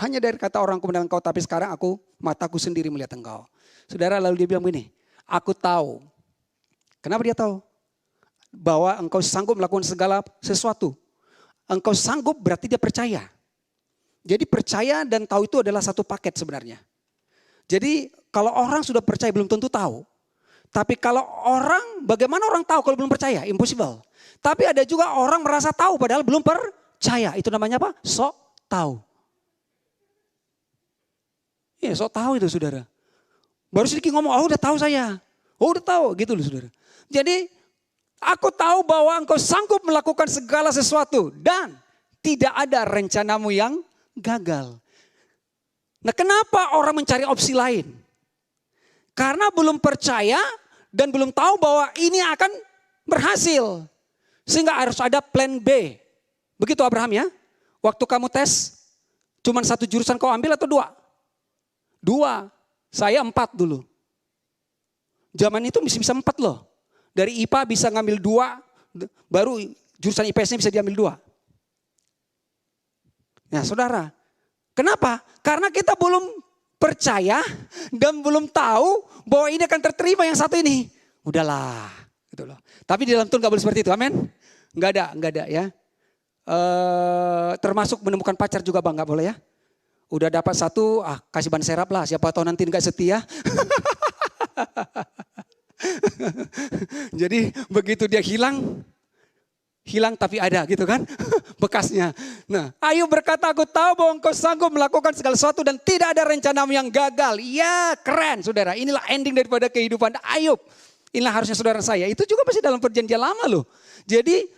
S1: hanya dari kata orang kemudian engkau, tapi sekarang mataku sendiri melihat engkau. Saudara lalu dia bilang begini, aku tahu. Kenapa dia tahu? Bahwa engkau sanggup melakukan segala sesuatu. Engkau sanggup berarti dia percaya. Jadi percaya dan tahu itu adalah satu paket sebenarnya. Jadi kalau orang sudah percaya belum tentu tahu. Tapi kalau bagaimana orang tahu kalau belum percaya? Impossible. Tapi ada juga orang merasa tahu padahal belum percaya. Itu namanya apa? Sok tahu. Iya sok tahu itu saudara. Baru sedikit ngomong, oh udah tahu saya. Oh udah tahu gitu loh saudara. Jadi aku tahu bahwa engkau sanggup melakukan segala sesuatu. Dan tidak ada rencanamu yang gagal. Nah kenapa orang mencari opsi lain? Karena belum percaya dan belum tahu bahwa ini akan berhasil. Sehingga harus ada plan B. Begitu Abraham ya. Waktu kamu tes, cuma satu jurusan kau ambil atau dua? Dua. Saya 4 dulu. Zaman itu bisa 4 loh. Dari IPA bisa ngambil 2, baru jurusan IPS-nya bisa diambil 2. Nah saudara, kenapa? Karena kita belum percaya dan belum tahu bahwa ini akan terterima yang satu ini. Udahlah, gitu loh. Tapi di dalam Tuhan gak boleh seperti itu, amin? Gak ada ya. Termasuk menemukan pacar juga bang, gak boleh ya. Udah dapat satu, kasih ban serap lah, siapa tahu nanti gak setia. Jadi begitu dia hilang tapi ada gitu kan bekasnya. Nah Ayub berkata, aku tahu bahwa engkau sanggup melakukan segala sesuatu dan tidak ada rencanamu yang gagal. Ya keren saudara, inilah ending daripada kehidupan Ayub. Inilah harusnya saudara saya, itu juga masih dalam perjanjian lama loh. Jadi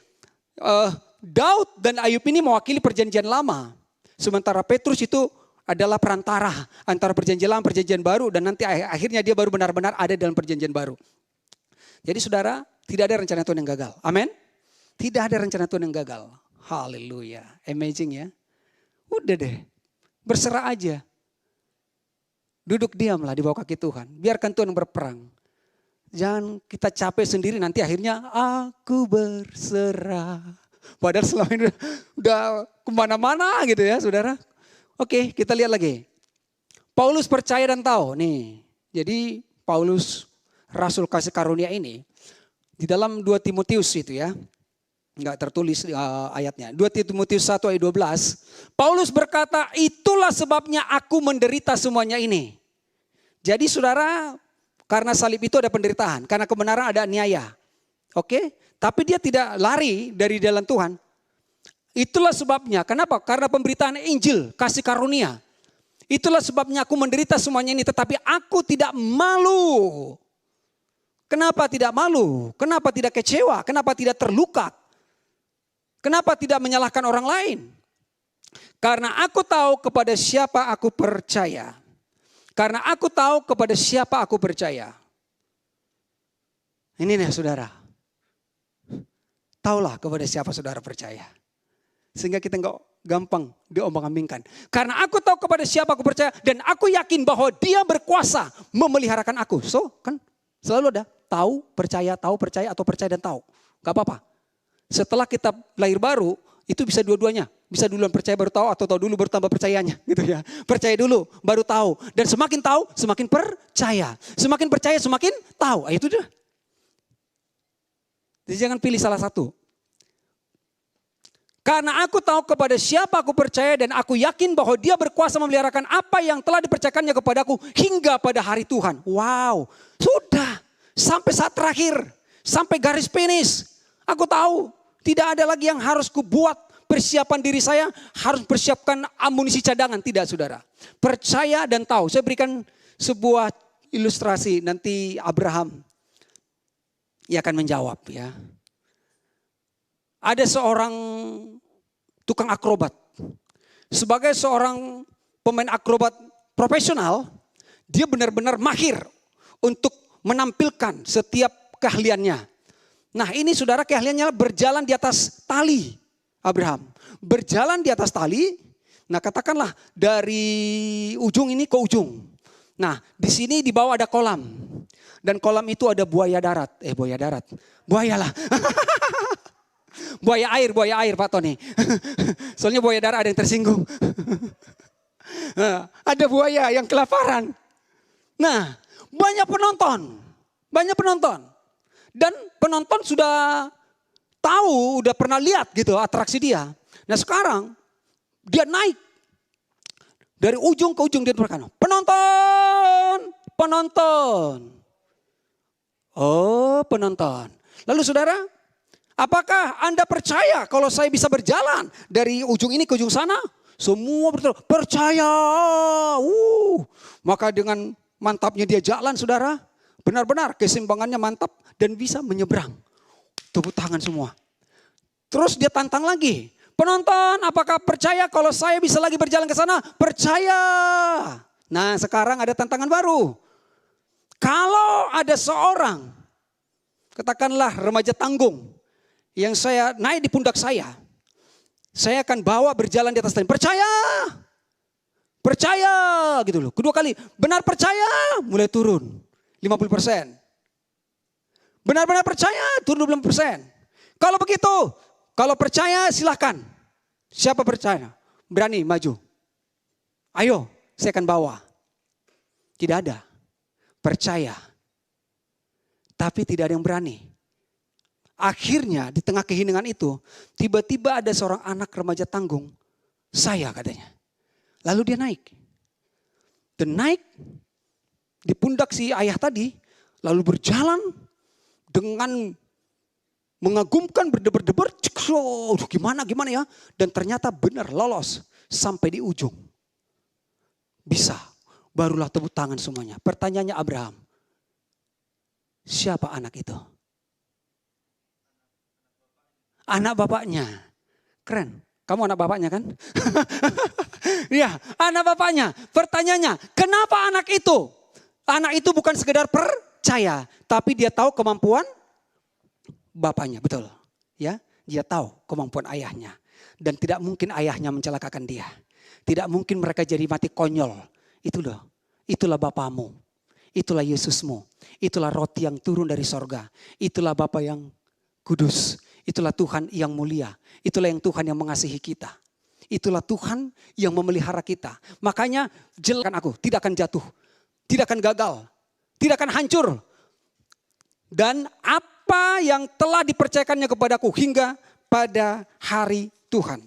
S1: Daud dan Ayub ini mewakili perjanjian lama. Sementara Petrus itu adalah perantara antara perjanjian lama, perjanjian baru. Dan nanti akhirnya dia baru benar-benar ada dalam perjanjian baru. Jadi saudara, tidak ada rencana Tuhan yang gagal. Amin. Tidak ada rencana Tuhan yang gagal. Haleluya. Amazing ya. Udah deh. Berserah aja. Duduk diamlah di bawah kaki Tuhan. Biarkan Tuhan berperang. Jangan kita capek sendiri nanti akhirnya aku berserah. Padahal selama ini udah kemana-mana gitu ya saudara. Oke, kita lihat lagi. Paulus percaya dan tahu. Nih, jadi Paulus Rasul kasih karunia ini. Di dalam 2 Timotius itu ya. Enggak tertulis ayatnya. 2 Timotius 1 ayat 12. Paulus berkata, itulah sebabnya aku menderita semuanya ini. Jadi saudara, karena salib itu ada penderitaan. Karena kebenaran ada aniaya. Oke? Tapi dia tidak lari dari jalan Tuhan. Itulah sebabnya. Kenapa? Karena pemberitaan Injil, kasih karunia. Itulah sebabnya aku menderita semuanya ini. Tetapi aku tidak malu. Kenapa tidak malu? Kenapa tidak kecewa? Kenapa tidak terluka? Kenapa tidak menyalahkan orang lain? Karena aku tahu kepada siapa aku percaya. Karena aku tahu kepada siapa aku percaya. Ini nih saudara. Taulah kepada siapa saudara percaya. Sehingga kita enggak gampang diombang-ambingkan. Karena aku tahu kepada siapa aku percaya. Dan aku yakin bahwa dia berkuasa memeliharakan aku. So kan selalu ada tahu, percaya, atau percaya dan tahu. Gak apa-apa. Setelah kita lahir baru, itu bisa dua-duanya. Bisa duluan percaya baru tahu, atau tahu dulu baru tambah percayanya. Gitu ya. Percaya dulu, baru tahu. Dan semakin tahu, semakin percaya. Semakin percaya, semakin tahu. Itu dia. Jadi jangan pilih salah satu. Karena aku tahu kepada siapa aku percaya dan aku yakin bahwa dia berkuasa memeliharakan apa yang telah dipercayakannya kepadaku hingga pada hari Tuhan. Wow, sudah sampai saat terakhir, sampai garis finish. Aku tahu tidak ada lagi yang harus kubuat persiapan diri saya, harus persiapkan amunisi cadangan. Tidak saudara, percaya dan tahu. Saya berikan sebuah ilustrasi, nanti Abraham ia akan menjawab ya. Ada seorang tukang akrobat. Sebagai seorang pemain akrobat profesional, dia benar-benar mahir untuk menampilkan setiap keahliannya. Nah ini saudara keahliannya berjalan di atas tali. Abraham. Berjalan di atas tali. Nah, katakanlah dari ujung ini ke ujung. Nah, di sini di bawah ada kolam. Dan kolam itu ada buaya darat. Buaya darat. Buaya lah. Buaya air Pak Tony. Soalnya buaya darat ada yang tersinggung. Ada buaya yang kelaparan. Nah, banyak penonton. Dan penonton sudah tahu, udah pernah lihat gitu atraksi dia. Nah, sekarang dia naik dari ujung ke ujung, dia berkata, penonton. Oh, penonton. Lalu saudara, apakah Anda percaya kalau saya bisa berjalan dari ujung ini ke ujung sana? Semua percaya. Maka dengan mantapnya dia jalan, saudara. Benar-benar keseimbangannya mantap dan bisa menyeberang. Tepuk tangan semua. Terus dia tantang lagi. Penonton, apakah percaya kalau saya bisa lagi berjalan ke sana? Percaya. Nah, sekarang ada tantangan baru. Kalau ada seorang, katakanlah remaja tanggung, yang saya naik di pundak saya akan bawa berjalan di atas tali. Percaya gitu loh. Kedua kali, benar percaya, mulai turun 50%. Benar-benar percaya, turun 20%. Kalau begitu, kalau percaya silahkan. Siapa percaya? Berani maju. Ayo, saya akan bawa. Tidak ada. Percaya. Tapi tidak ada yang berani. Akhirnya di tengah keheningan itu, tiba-tiba ada seorang anak remaja tanggung. Saya katanya. Lalu dia naik. Dan naik di pundak si ayah tadi. Lalu berjalan dengan mengagumkan, berdebar-debar, gimana ya. Dan ternyata benar lolos sampai di ujung. Bisa, barulah tepuk tangan semuanya. Pertanyaannya Abraham, siapa anak itu? Anak bapaknya. Keren, kamu anak bapaknya kan? Ya, anak bapaknya. Pertanyaannya, kenapa anak itu? Anak itu bukan sekedar percaya, tapi dia tahu kemampuan bapaknya, betul. Ya, dia tahu kemampuan ayahnya dan tidak mungkin ayahnya mencelakakan dia. Tidak mungkin mereka jadi mati konyol. Itulah Bapamu. Itulah Yesusmu. Itulah roti yang turun dari sorga. Itulah Bapa yang kudus. Itulah Tuhan yang mulia. Itulah yang Tuhan yang mengasihi kita. Itulah Tuhan yang memelihara kita. Makanya jelaskan aku, tidak akan jatuh. Tidak akan gagal. Tidak akan hancur. Dan apa yang telah dipercayakannya kepadaku hingga pada hari Tuhan.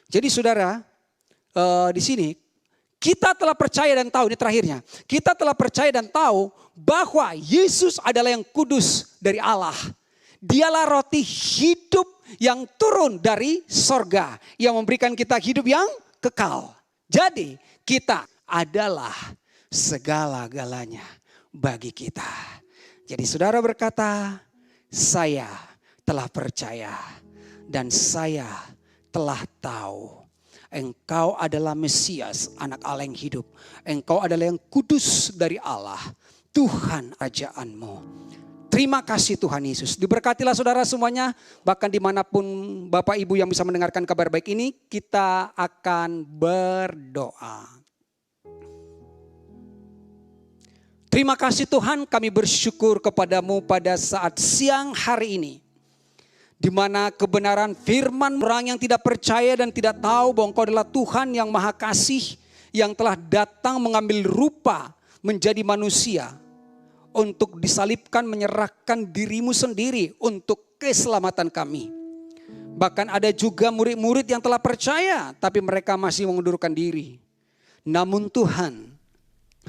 S1: Jadi saudara, di sini kita telah percaya dan tahu, ini terakhirnya. Kita telah percaya dan tahu bahwa Yesus adalah yang kudus dari Allah. Dialah roti hidup yang turun dari sorga. Yang memberikan kita hidup yang kekal. Jadi kita adalah segala-galanya bagi kita. Jadi saudara berkata, saya telah percaya dan saya telah tahu. Engkau adalah Mesias, anak Allah yang hidup. Engkau adalah yang kudus dari Allah, Tuhan rajaanmu. Terima kasih Tuhan Yesus. Diberkatilah saudara semuanya. Bahkan dimanapun Bapak Ibu yang bisa mendengarkan kabar baik ini, kita akan berdoa. Terima kasih Tuhan, kami bersyukur kepadamu pada saat siang hari ini. Di mana kebenaran firman orang yang tidak percaya dan tidak tahu bahwa Engkau adalah Tuhan yang maha kasih. Yang telah datang mengambil rupa menjadi manusia. Untuk disalibkan menyerahkan dirimu sendiri untuk keselamatan kami. Bahkan ada juga murid-murid yang telah percaya tapi mereka masih mengundurkan diri. Namun Tuhan,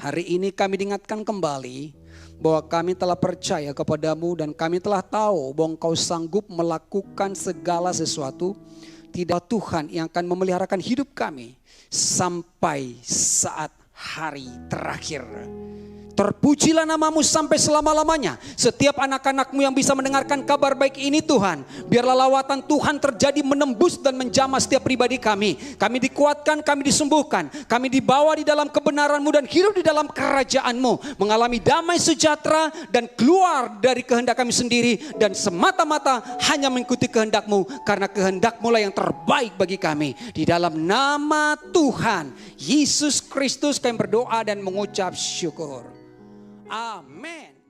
S1: hari ini kami diingatkan kembali bahwa kami telah percaya kepadamu dan kami telah tahu bahwa Engkau sanggup melakukan segala sesuatu. Tidak Tuhan yang akan memeliharakan hidup kami sampai saat hari terakhir. Terpujilah namamu sampai selama-lamanya. Setiap anak-anakmu yang bisa mendengarkan kabar baik ini Tuhan, biarlah lawatan Tuhan terjadi menembus dan menjamah setiap pribadi kami. Kami dikuatkan, kami disembuhkan, kami dibawa di dalam kebenaran-Mu dan hidup di dalam kerajaan-Mu, mengalami damai sejahtera dan keluar dari kehendak kami sendiri dan semata-mata hanya mengikuti kehendak-Mu, karena kehendak-Mu lah yang terbaik bagi kami. Di dalam nama Tuhan Yesus Kristus kami berdoa dan mengucap syukur. Amin.